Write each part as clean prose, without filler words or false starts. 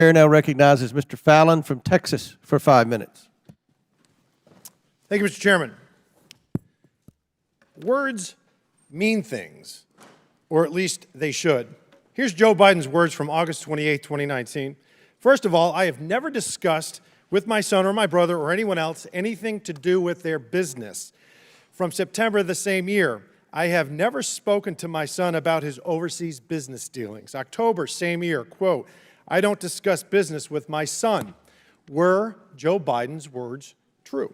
Chair now recognizes Mr. Fallon from Texas for 5 minutes. Thank you, Mr. Chairman. Words mean things, or at least they should. Here's Joe Biden's words from August 28, 2019. First of all, I have never discussed with my son or my brother or anyone else anything to do with their business. From September the same year, I have never spoken to my son about his overseas business dealings. October, same year, quote, I don't discuss business with my son. Were Joe Biden's words true?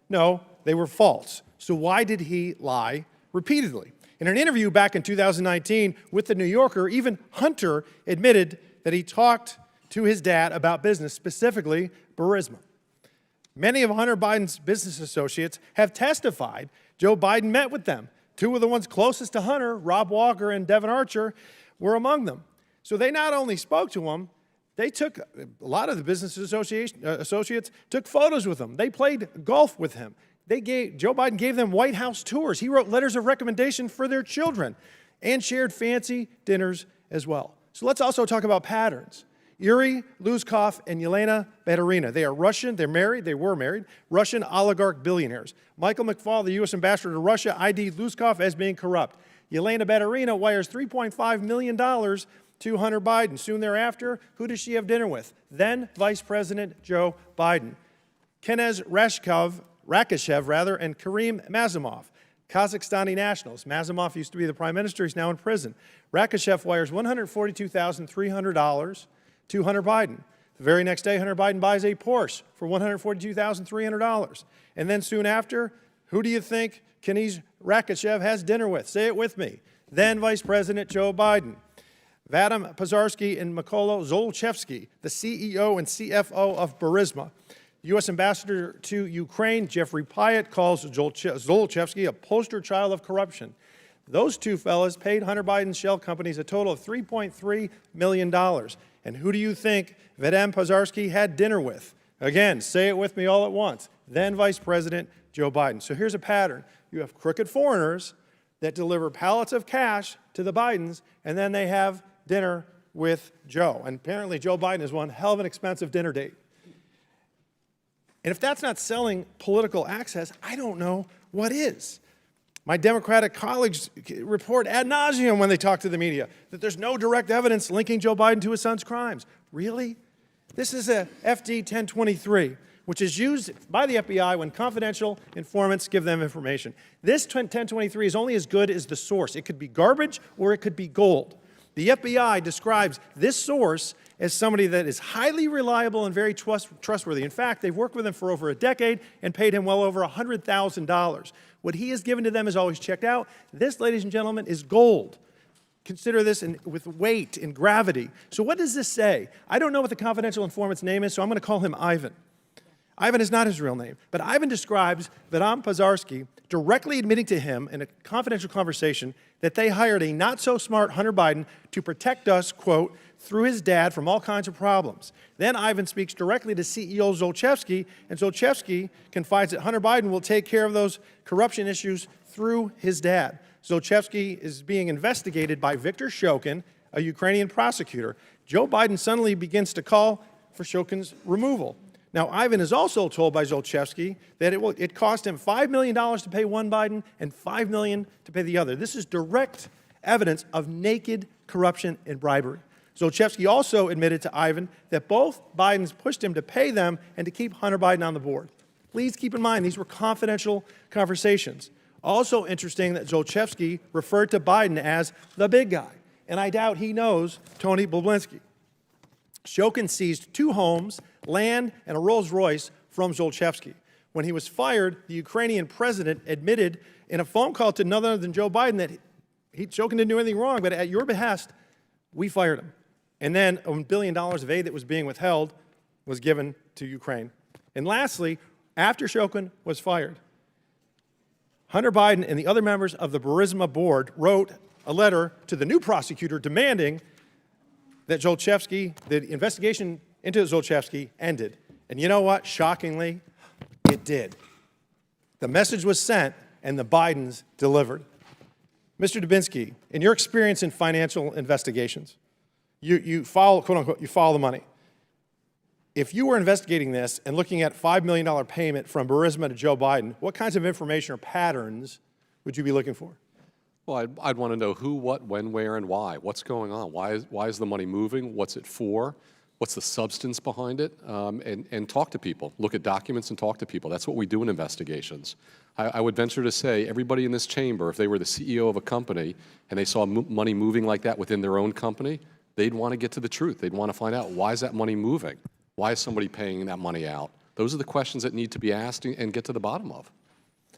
No, they were false. So why did he lie repeatedly? In an interview back in 2019 with The New Yorker, even Hunter admitted that he talked to his dad about business, specifically Burisma. Many of Hunter Biden's business associates have testified Joe Biden met with them. Two of the ones closest to Hunter, Rob Walker and Devin Archer, were among them. So they not only spoke to him, they took, a lot of the business associates took photos with him. They played golf with him. Joe Biden gave them White House tours. He wrote letters of recommendation for their children and shared fancy dinners as well. So let's also talk about patterns. Yuri Luzkov and Yelena Baturina. They are Russian, they were married, Russian oligarch billionaires. Michael McFaul, the U.S. ambassador to Russia, ID'd Luzkov as being corrupt. Yelena Baturina wires $3.5 million to Hunter Biden. Soon thereafter, who does she have dinner with? Then Vice President Joe Biden. Kenez Rakishev, and Karim Mazimov, Kazakhstani nationals. Mazimov used to be the prime minister. He's now in prison. Rakishev wires $142,300 to Hunter Biden. The very next day, Hunter Biden buys a Porsche for $142,300. And then soon after, who do you think Kenez Rakishev has dinner with? Say it with me. Then Vice President Joe Biden. Vadim Pozharsky and Mykola Zlochevsky, the CEO and CFO of Burisma. U.S. Ambassador to Ukraine, Jeffrey Pyatt, calls Zlochevsky a poster child of corruption. Those two fellas paid Hunter Biden's shell companies a total of $3.3 million. And who do you think Vadim Pozharsky had dinner with? Again, say it with me all at once. Then Vice President Joe Biden. So here's a pattern. You have crooked foreigners that deliver pallets of cash to the Bidens, and then they have dinner with Joe. And apparently Joe Biden is one hell of an expensive dinner date. And if that's not selling political access, I don't know what is. My Democratic colleagues report ad nauseum when they talk to the media that there's no direct evidence linking Joe Biden to his son's crimes. Really? This is a FD 1023, which is used by the FBI when confidential informants give them information. This 1023 is only as good as the source. It could be garbage or it could be gold. The FBI describes this source as somebody that is highly reliable and very trustworthy. In fact, they've worked with him for over a decade and paid him well over $100,000. What he has given to them is always checked out. This, ladies and gentlemen, is gold. Consider this with weight and gravity. So what does this say? I don't know what the confidential informant's name is, so I'm going to call him Ivan. Ivan is not his real name, but Ivan describes Vadim Pozharsky directly admitting to him in a confidential conversation that they hired a not-so-smart Hunter Biden to protect us, quote, through his dad from all kinds of problems. Then Ivan speaks directly to CEO Zlochevsky, and Zlochevsky confides that Hunter Biden will take care of those corruption issues through his dad. Zlochevsky is being investigated by Viktor Shokin, a Ukrainian prosecutor. Joe Biden suddenly begins to call for Shokin's removal. Now, Ivan is also told by Zlochevsky that it cost him $5 million to pay one Biden and $5 million to pay the other. This is direct evidence of naked corruption and bribery. Zlochevsky also admitted to Ivan that both Bidens pushed him to pay them and to keep Hunter Biden on the board. Please keep in mind, these were confidential conversations. Also interesting that Zlochevsky referred to Biden as the big guy, and I doubt he knows Tony Bobulinski. Shokin seized 2 homes, land, and a Rolls-Royce from Zlochevsky. When he was fired, the Ukrainian president admitted in a phone call to none other than Joe Biden that Shokin didn't do anything wrong, but at your behest, we fired him. And then $1 billion of aid that was being withheld was given to Ukraine. And lastly, after Shokin was fired, Hunter Biden and the other members of the Burisma board wrote a letter to the new prosecutor demanding that Zlochevsky, the investigation into Zlochevsky ended. And you know what? Shockingly, it did. The message was sent, and the Bidens delivered. Mr. Dubinsky, in your experience in financial investigations, you follow, quote unquote, you follow the money. If you were investigating this and looking at $5 million payment from Burisma to Joe Biden, what kinds of information or patterns would you be looking for? Well, I'd want to know who, what, when, where, and why. What's going on? Why is the money moving? What's it for? What's the substance behind it? And talk to people. Look at documents and talk to people. That's what we do in investigations. I would venture to say everybody in this chamber, if they were the CEO of a company and they saw money moving like that within their own company, they'd want to get to the truth. They'd want to find out, why is that money moving? Why is somebody paying that money out? Those are the questions that need to be asked and get to the bottom of.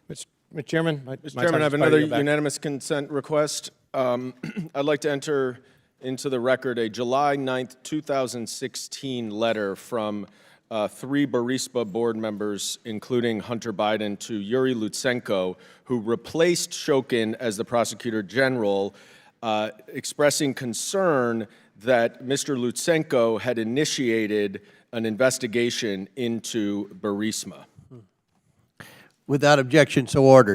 Mr. Chairman, Mr. Chairman, I have another unanimous consent request. I'd like to enter into the record a July 9th, 2016 letter from 3 Burisma board members, including Hunter Biden, to Yuri Lutsenko, who replaced Shokin as the prosecutor general, expressing concern that Mr. Lutsenko had initiated an investigation into Burisma. Without objection, so ordered.